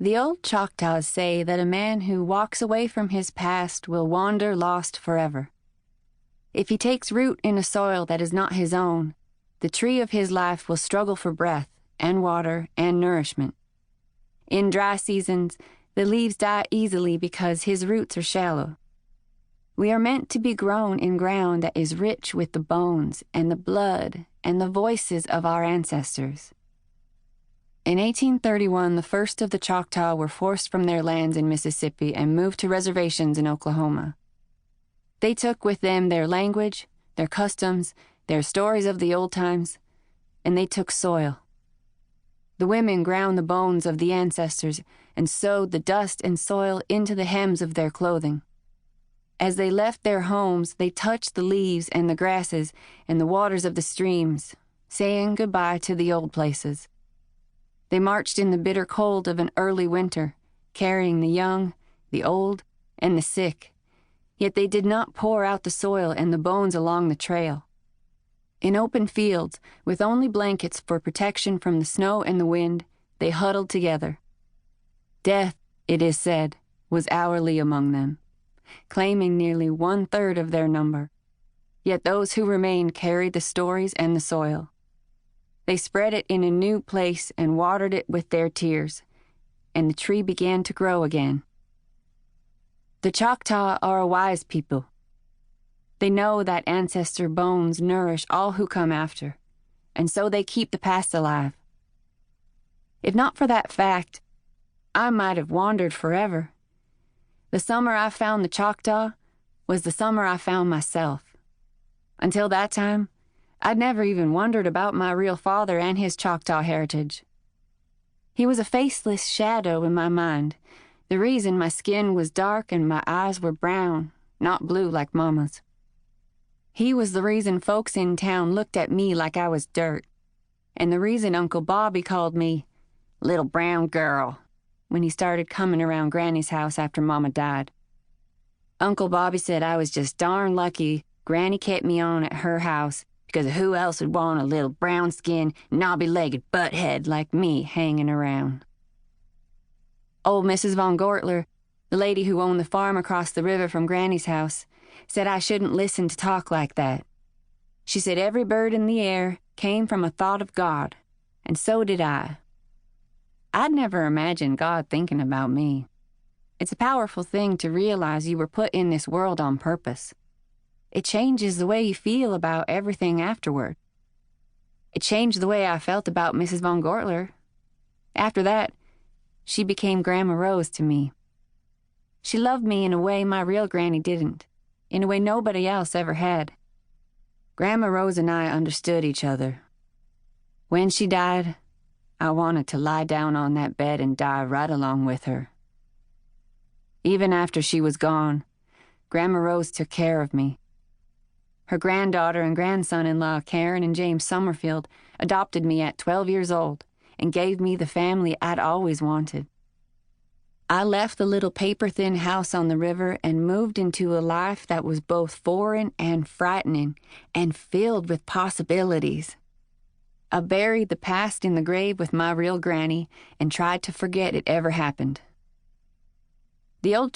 The old Choctaws say that a man who walks away from his past will wander lost forever. If he takes root in a soil that is not his own, the tree of his life will struggle for breath and water and nourishment. In dry seasons, the leaves die easily because his roots are shallow. We are meant to be grown in ground that is rich with the bones and the blood and the voices of our ancestors. In 1831, the first of the Choctaw were forced from their lands in Mississippi and moved to reservations in Oklahoma. They took with them their language, their customs, their stories of the old times, and they took soil. The women ground the bones of the ancestors and sewed the dust and soil into the hems of their clothing. As they left their homes, they touched the leaves and the grasses and the waters of the streams, saying goodbye to the old places. They marched in the bitter cold of an early winter, carrying the young, the old, and the sick, yet they did not pour out the soil and the bones along the trail. In open fields, with only blankets for protection from the snow and the wind, they huddled together. Death, it is said, was hourly among them, claiming nearly 1/3 of their number. Yet those who remained carried the stories and the soil. They spread it in a new place and watered it with their tears, and the tree began to grow again. The Choctaw are a wise people. They know that ancestor bones nourish all who come after, and so they keep the past alive. If not for that fact, I might have wandered forever. The summer I found the Choctaw was the summer I found myself. Until that time, I'd never even wondered about my real father and his Choctaw heritage. He was a faceless shadow in my mind, the reason my skin was dark and my eyes were brown, not blue like Mama's. He was the reason folks in town looked at me like I was dirt, and the reason Uncle Bobby called me Little Brown Girl when he started coming around Granny's house after Mama died. Uncle Bobby said I was just darn lucky Granny kept me on at her house, because who else would want a little brown-skinned, knobby-legged butthead like me hanging around? Old Mrs. Von Gortler, the lady who owned the farm across the river from Granny's house, said I shouldn't listen to talk like that. She said every bird in the air came from a thought of God, and so did I. I'd never imagined God thinking about me. It's a powerful thing to realize you were put in this world on purpose. It changes the way you feel about everything afterward. It changed the way I felt about Mrs. Von Gortler. After that, she became Grandma Rose to me. She loved me in a way my real Granny didn't, in a way nobody else ever had. Grandma Rose and I understood each other. When she died, I wanted to lie down on that bed and die right along with her. Even after she was gone, Grandma Rose took care of me. Her granddaughter and grandson-in-law, Karen and James Summerfield, adopted me at 12 years old and gave me the family I'd always wanted. I left the little paper-thin house on the river and moved into a life that was both foreign and frightening and filled with possibilities. I buried the past in the grave with my real Granny and tried to forget it ever happened. The old